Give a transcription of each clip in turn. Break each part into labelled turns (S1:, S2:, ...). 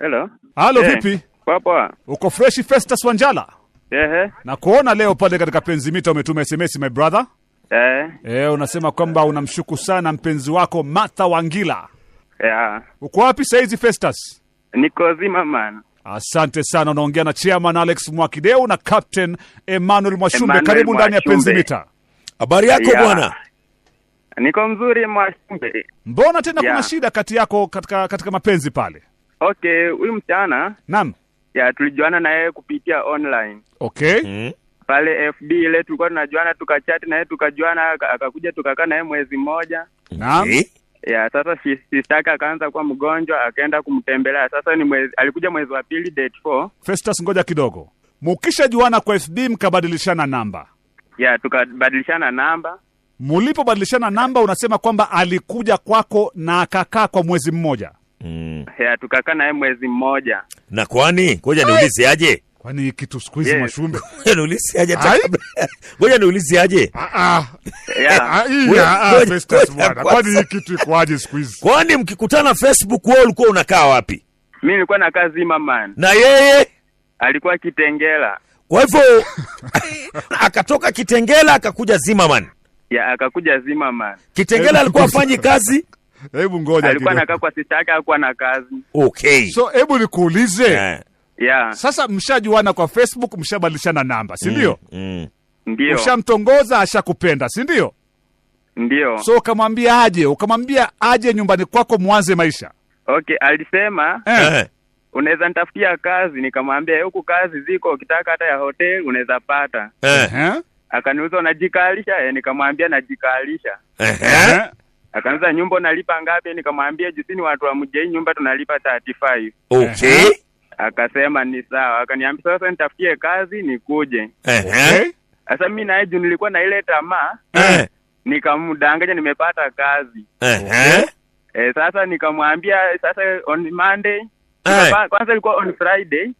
S1: Hello.
S2: Halo, vipi?
S1: Poa.
S2: Uko fresh Festus Wanjala? Na kuona leo pale katika Penzi Mita umetuma SMS my brother. Unasema kwamba unamshuku sana mpenzi wako Martha Wangila. Uko wapi saizi Festus?
S1: Niko zima man.
S2: Asante sana, unaongea na Chairman Alex Mwakideu na Captain Emmanuel Mwashumbe. Karibu ndani ya Penzi Mita.
S3: Habari yako bwana?
S1: Niko mzuri Mwashumbe.
S2: Mbona tena kuna shida kati yako katika mapenzi pale?
S1: Okay, huyu mchana.
S2: Naam.
S1: Tulijuana na yeye kupitia online.
S2: Okay.
S1: Pale FB ile tulikuwa tunajuana, tukachat na yeye, tukajuana, akakuja tukakaa na yeye mwezi mmoja.
S2: Naam.
S1: Sasa sister akaanza kuwa mgonjwa, akaenda kumtembelea. Sasa alikuja mwezi wa pili date 4.
S2: Festus, ngoja kidogo. Mukishajuana kwa FB mkabadilishana namba.
S1: Tukabadilishana namba.
S2: Mulipobadilishana namba unasema kwamba alikuja kwako na akakaa kwa mwezi mmoja.
S1: Tukakaa naye mwezi mmoja.
S3: Na kwani ngoja niulize aje?
S2: Kwani kitu siku hizi Mwashumbe?
S3: Niulize aje? Ngoja niulize aje?
S2: Festus bwana. Kwani kitu iko aje siku hizi?
S3: Kwani mkikutana Facebook wewe ulikuwa unakaa wapi?
S1: Mimi nilikuwa nakaa Zima man.
S3: Na yeye
S1: alikuwa Kitengela.
S3: Kwa hivyo akatoka Kitengela akakuja Zima man.
S1: Akakuja Zima man.
S3: Kitengela alikuwa afanyi kazi?
S2: Hebu ngoja.
S1: Alikuwa anakaa kwa sister yake, hakuwa na kazi.
S3: Okay.
S2: So hebu nikuulize. Sasa mshajuana kwa Facebook, mshabadilishana namba, si ndio?
S1: Ndio.
S2: Ushamtongoza, ashakupenda, si ndio?
S1: Ndio.
S2: So ukamwambia aje nyumbani kwako muanze maisha.
S1: Okay, alisema unaweza nitafutia kazi, nikamwambia huku kazi ziko, ukitaka hata ya hotel unaweza pata. Akaniuliza unajikalisha? Nikamwambia najikalisha. Akaniuliza nyumba unalipa ngapi? Nikamwambia jisini watu wa Mjei nyumba tunalipa 35.
S3: Okay.
S1: Akasema ni sawa. Akaniambia sasa nitafutie kazi nikuje. Sasa mimi naye juu nilikuwa na ile tamaa. Nikamdanganya nimepata kazi. Sasa nikamwambia sasa on Monday. Kwanza ilikuwa on Friday.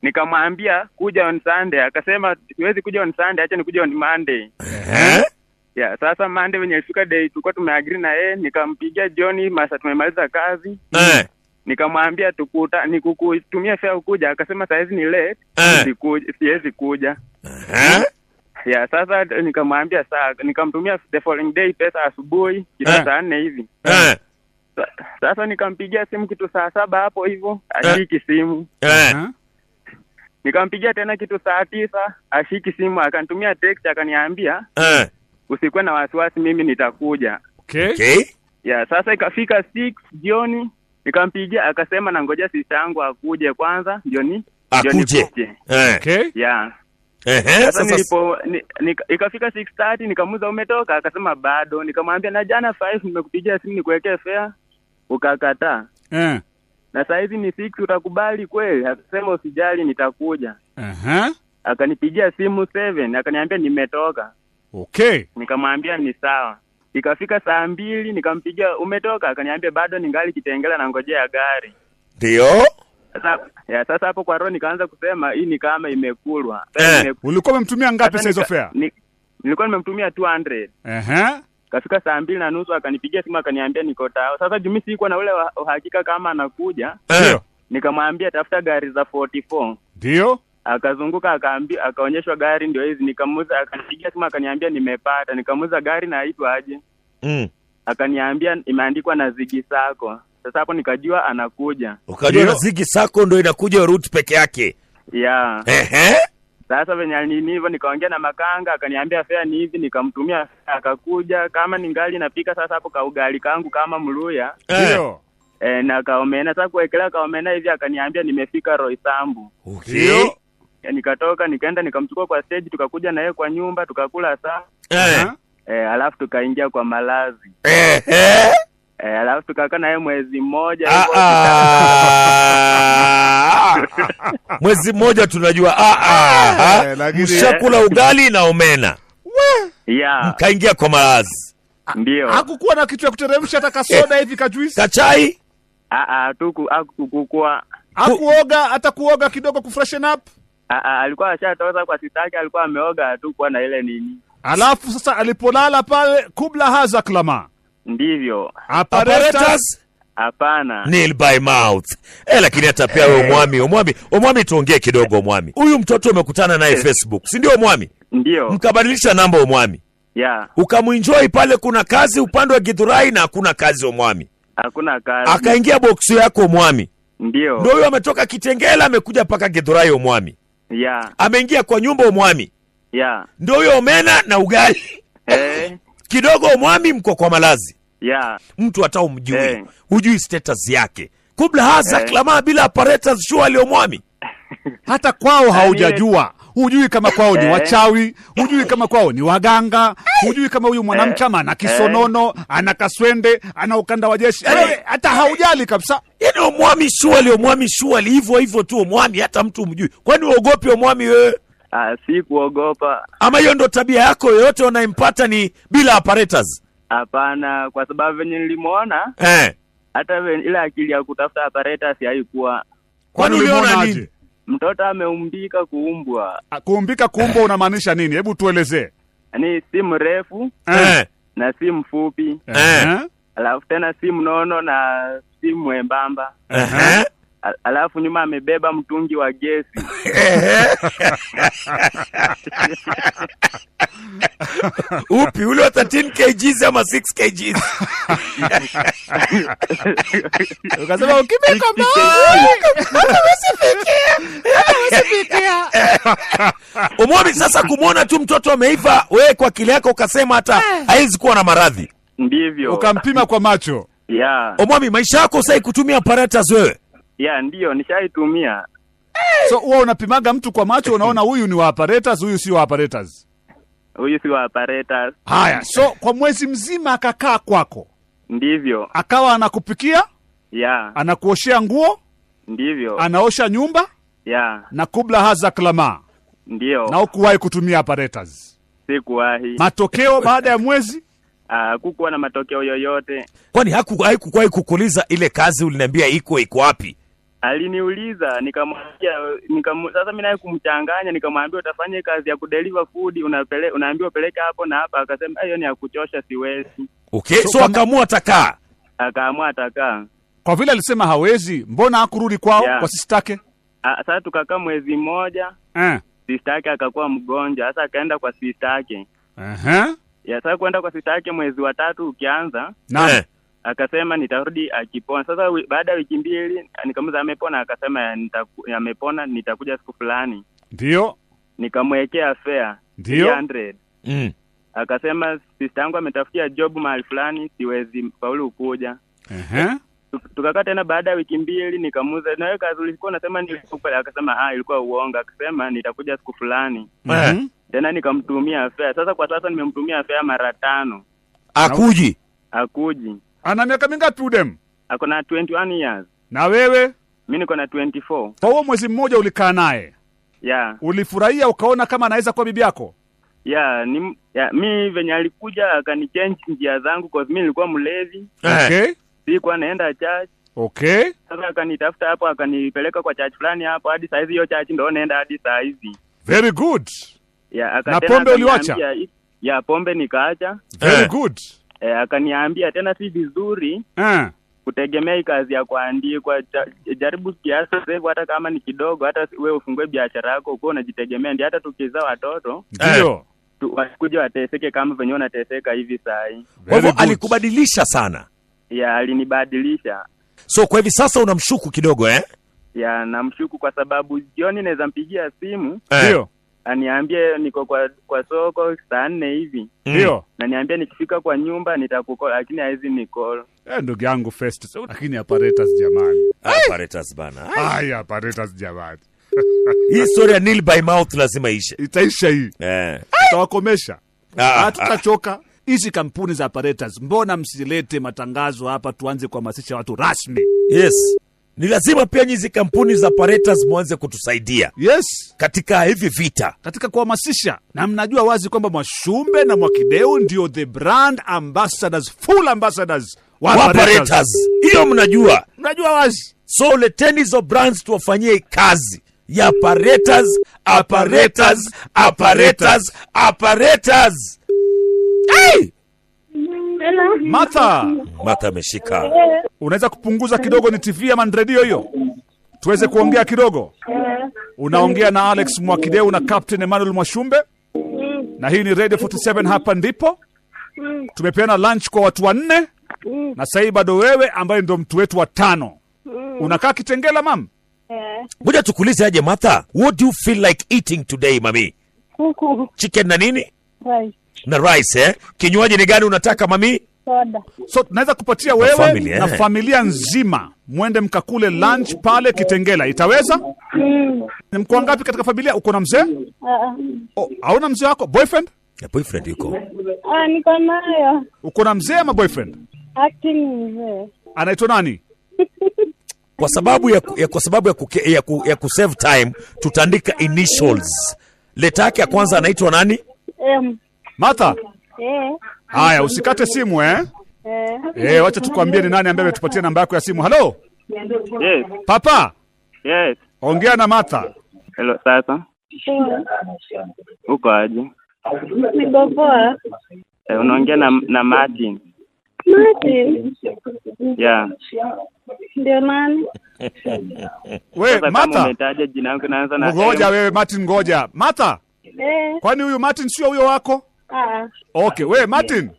S1: Nikamwambia kuja on Sunday. Akasema siwezi kuja on Sunday, acha nikuje on Monday. Sasa Monday wenye ilifika day tulikuwa tumeagree na yeye, nikampigia Johnny masa tumemaliza kazi. Nikamwambia nikukutumia fare ukuja, akasema saizi ni late, siwezi kuja. Sasa nikamwambia saa, nikamtumia the following day pesa asubuhi saa 4 hivi. Sasa nikampigia simu kitu saa 7 hapo hivyo, ashiki simu. Nikampigia tena kitu saa 9, ashiki simu, akanitumia text akaniambia usikuwe na wasiwasi, mimi nitakuja.
S2: Okay.
S1: Sasa ikafika 6 jioni, nikampigia akasema na ngoja sister yangu akuje kwanza, jioni
S3: akuje.
S2: Okay.
S1: Sasa ikafika 6:30 nikamuuliza umetoka? Akasema bado. Nikamwambia na jana 5 nimekupigia simu nikuwekee fare ukakataa. Na saa hizi ni 6 utakubali kweli? Akasema usijali nitakuja. Akanipigia simu 7 akaniambia nimetoka.
S2: Okay.
S1: Nikamwambia ni sawa. Ikafika saa 2 nikampigia umetoka? Akaniambia bado ningali Kitengela na ngojea gari.
S3: Ndio.
S1: Sasa hapo kwa roho nikaanza kusema hii ni kama imekulwa.
S2: Ulikuwa umemtumia ngapi sasa hizo fare?
S1: Nilikuwa nimemtumia 200. Kafika saa 2:30 akanipigia simu akaniambia niko tao. Sasa jumi sikuwa na ule uhakika kama anakuja. Nikamwambia tafuta gari za 44.
S2: Ndio.
S1: Akazunguka akaonyeshwa gari ndio hizi, nikamuuliza, akanipigia simu akaniambia nimepata. Nikamuuliza gari naitwa aje? Akaniambia imeandikwa na Ziggy Sacco. Sasa hapo nikajua anakuja.
S3: Ukajua na Ziggy Sacco ndio inakuja route peke yake.
S1: Sasa venye nini hivyo nikaongea na makanga akaniambia fare ni hivi, nikamtumia akakuja. Kama ningali napika sasa hapo ka ugali kangu kama Mluya.
S2: Ndio.
S1: Na kaomena sasa kuwekelea kaomena hivi akaniambia nimefika Roysambu.
S2: Okay.
S1: Nikatoka nikaenda nikamchukua kwa stage, tukakuja na yeye kwa nyumba tukakula saa. Alafu tukaingia kwa malazi. Alafu tukakaa na yeye mwezi mmoja.
S3: Mwezi mmoja tunajua. Mshakula ugali na omena. Mkaingia kwa malazi.
S1: Ndio.
S2: Hakukuwa na kitu ya kuteremsha hata kasoda hivi kajuisi?
S3: Kachai?
S1: Hakukuwa.
S2: Hakuoga hata kuoga kidogo kufreshen up?
S1: Alikuwa ashatoka kwa sitaki, alikuwa ameoga tu kwa na ile nini.
S2: Alafu sasa alipolala pale kubla haza klama.
S1: Ndivyo.
S3: Apparatus?
S1: Hapana.
S3: Nail by mouth. Lakini hata pia wewe Omwami tuongee kidogo Omwami. Huyu mtoto umekutana naye Facebook, si ndio Omwami?
S1: Ndio.
S3: Mkabadilisha namba Omwami.
S1: Yeah.
S3: Ukamuenjoy pale, kuna kazi upande wa Githurai na hakuna kazi Omwami.
S1: Hakuna kazi.
S3: Akaingia box yako Omwami.
S1: Ndio.
S3: Ndio huyo ametoka Kitengela amekuja paka Githurai Omwami.
S1: Yeah.
S3: Ameingia kwa nyumba Omwami.
S1: Yeah.
S3: Ndio huyo omena na ugali. Kidogo Omwami mko kwa malazi.
S1: Yeah.
S3: Mtu hata umjui. Hujui status yake. Kubla haza klama bila apparatus shwali Omwami.
S2: Hata kwao haujajua. Hujui kama kwao ni wachawi, hujui kama kwao ni waganga, hujui kama huyu mwanamke ana kisonono, ana kaswende, ana ukanda wa jeshi. Hata haujali kabisa.
S3: Yaani Omwami shwali hivyo tu Omwami, hata mtu umjui. Kwani uogopi Omwami wewe?
S1: Si kuogopa.
S3: Ama hiyo ndo tabia yako yote unaimpata ni bila apparatus?
S1: Hapana, kwa sababu venye nilimuona hata ile akili ya kutafuta apparatus haikuwa.
S3: Kwani uliona nini?
S1: Mtoto ameumbika kuumbwa.
S2: Kuumbika kuumbwa unamaanisha nini? Hebu tuelezee.
S1: Yaani si mrefu na si mfupi. Alafu tena si mnono na si mwembamba. Alafu nyuma amebeba mtungi wa gesi.
S3: Upi ule 13 kg ama 6 kg?
S2: Ukasema ukimeka usifikia.
S3: Omwami sasa kumuona tu mtoto ameiva, wewe kwa akili yako ukasema hata haizi kuwa na maradhi.
S1: Ndivyo.
S2: Ukampima kwa macho.
S1: Yeah.
S3: Omwami maisha yako usai kutumia apparatus wewe?
S1: Yeah, ndio nishaitumia.
S2: So wewe unapimaga mtu kwa macho, unaona huyu ni wa apparatus, huyu si wa apparatus.
S1: Huyu si wa apparatus.
S2: Haya, so kwa mwezi mzima akakaa kwako.
S1: Ndivyo.
S2: Akawa anakupikia?
S1: Yeah.
S2: Anakuoshea nguo?
S1: Ndivyo.
S2: Anaosha nyumba?
S1: Yeah.
S2: Na kubla haza klama?
S1: Ndio.
S2: Na ukuwahi kutumia apparatus?
S1: Sikuwahi.
S2: Matokeo baada ya mwezi?
S1: Kukuwa na matokeo yoyote.
S3: Kwani hakuwahi kukuuliza ile kazi uliniambia iko wapi?
S1: Aliniuliza, nikamwambia sasa mimi naye kumchanganya, nikamwambia utafanya kazi ya kudeliver food, unaambiwa upeleke hapo na hapa, akasema hiyo ni ya kuchosha siwezi.
S3: Okay, so akaamua atakaa.
S1: Akaamua atakaa.
S2: Kwa vile alisema hawezi, mbona hakurudi kwao kwa sister yake?
S1: Sasa tukakaa mwezi mmoja. Sister yake akakuwa mgonjwa, sasa akaenda kwa sister yake. Ya sasa kwenda kwa sister yake mwezi wa 3 ukianza. Akasema nitarudi akipona. Sasa baada ya wiki 2 nikamuza amepona, akasema amepona, nitakuja siku fulani.
S2: Ndio.
S1: Nikamwekea fare 300. Akasema sister yangu ametafutia job mahali fulani, siwezi faulu kuja. Tukakaa tena baada ya wiki 2 nikamuza, na wewe kazi ulikuwa unasema nilikupa, akasema ilikuwa uongo, akasema nitakuja siku fulani. Tena nikamtumia fare. Sasa kwa sasa nimemtumia fare mara 5. Akuji.
S2: Ana miaka mingapi udem?
S1: Ako na 21 years.
S2: Na wewe?
S1: Mimi niko na 24.
S2: Kwa huo mwezi mmoja ulikaa naye?
S1: Yeah.
S2: Ulifurahia ukaona kama anaweza kuwa bibi yako?
S1: Yeah, mimi venye alikuja akanichange njia zangu kwa mimi nilikuwa mlevi.
S2: Okay.
S1: Sikuwa naenda church.
S2: Okay.
S1: Sasa akanitafuta hapo, akanipeleka kwa church fulani hapo, hadi saa hizi hiyo church ndio naenda hadi saa hizi.
S2: Very good.
S1: Yeah,
S2: na pombe uliwacha?
S1: Yeah, pombe nikaacha.
S2: Very good.
S1: Akaniambia tena si vizuri kutegemea kazi ya kuandikwa, jaribu kiasi sasa, hata kama ni kidogo, hata wewe ufungue biashara yako uko unajitegemea, ndio hata tukizaa watoto
S2: ndio
S1: kuja wateseke kama venye unateseka hivi saa hii.
S3: Kwa hivyo alikubadilisha sana?
S1: Yeah, alinibadilisha.
S3: So kwa hivi sasa unamshuku kidogo
S1: Yeah, namshuku kwa sababu jioni naweza mpigia simu.
S2: Ndio.
S1: Aniambie niko kwa soko saa 4 hivi.
S2: Ndio.
S1: Na niambia nikifika kwa nyumba nitakucall, lakini haizi ni call.
S2: Ndugu yangu first. Lakini apparatus jamani.
S3: Apparatus bana.
S2: Apparatus jamani.
S3: Hii story ya Nail by mouth lazima ishe.
S2: Itaisha hii. Tutawakomesha. Tutachoka. Hizi kampuni za apparatus, mbona msilete matangazo hapa tuanze kuhamasisha watu rasmi?
S3: Yes. Ni lazima pia hizi kampuni za apparatus muanze kutusaidia.
S2: Yes.
S3: Katika hivi vita.
S2: Katika kuhamasisha. Na mnajua wazi kwamba Mwashumbe na Mwakideu ndio the brand ambassadors, full ambassadors
S3: Wapareters. Hiyo mnajua.
S2: Mnajua wazi.
S3: So leteni hizo brands tuwafanyie kazi ya apparatus. Hey!
S2: Martha
S3: ameshika.
S2: Unaweza kupunguza kidogo, ni TV ama radio hiyo? Tuweze kuongea kidogo. Unaongea na Alex Mwakideu na Captain Emmanuel Mwashumbe. Na hii ni Radio 47, hapa ndipo. Tumepeana lunch kwa watu 4. Na sasa bado wewe ambaye ndo mtu wetu wa 5. Unakaa Kitengela mam?
S3: Ngoja tukuulize aje Martha. What do you feel like eating today mami?
S4: Kuku.
S3: Chicken na nini?
S4: Rice.
S3: Na rice Kinywaji ni gani unataka mami?
S4: Soda.
S2: So tunaweza kupatia wewe na familia nzima mwende mkakule lunch pale Kitengela. Itaweza? Ni mko ngapi katika familia? Uko na mzee? Hauna mzee wako? Boyfriend?
S3: Ya boyfriend yuko.
S4: Niko nayo.
S2: Uko na mzee ama boyfriend?
S4: Acting mzee.
S2: Anaitwa nani?
S3: Kwa sababu ya kusave time tutaandika initials. Leta yake ya kwanza anaitwa nani?
S4: M.
S2: Martha? Haya, usikate simu wacha tukwambie ni nani ambaye ametupatia namba yako ya simu. Hello?
S1: Yes.
S2: Papa?
S1: Yes.
S2: Ongea na Martha.
S1: Hello, sasa. Uko aje?
S4: Niko poa.
S1: Unaongea na Martin.
S4: Martin?
S1: Yeah.
S4: Ndio nani?
S2: Wewe Martha.
S1: Umetaja jina lako naanza na
S2: ngoja wewe Martin, ngoja. Martha? Kwani huyu Martin sio huyo wako? Okay, wewe Martin?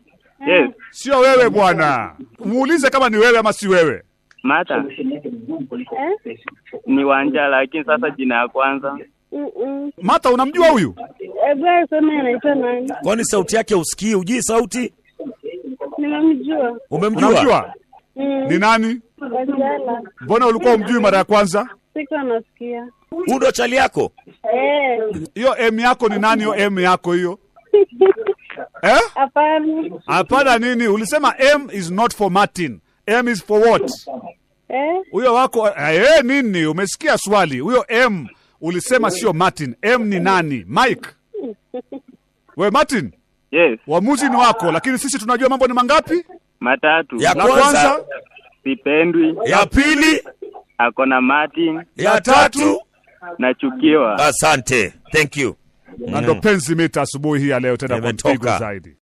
S1: Yes.
S2: Sio wewe bwana. Muulize kama ni wewe ama si wewe.
S1: Martha. Ni Wanjala, lakini sasa jina ya kwanza.
S2: Martha, unamjua huyu?
S4: Bwana sema anaitwa nani?
S3: Kwani sauti yake usikii? Ujui sauti?
S4: Nimemjua.
S3: Umemjua?
S2: Ni nani?
S4: Wanjala.
S2: Mbona ulikuwa umjui mara ya kwanza?
S4: Siko nasikia.
S3: Huyu ndo chali yako?
S2: Hiyo M yako ni nani? Hiyo M yako hiyo?
S4: Hapana.
S2: Hapana nini? Ulisema M is not for Martin. M is for what? Huyo wako nini? Umesikia swali? Huyo M ulisema sio Martin. M ni nani? Mike. We Martin?
S1: Yes.
S2: Uamuzi ni wako, lakini sisi tunajua mambo ni mangapi?
S1: 3.
S3: Ya
S2: La kwanza
S1: sipendwi.
S3: Ya pili
S1: ako na Martin.
S3: Ya 3
S1: nachukiwa.
S3: Asante. Thank you.
S2: Na ndo penzi mita asubuhi hii ya leo tena kwa mpigo zaidi.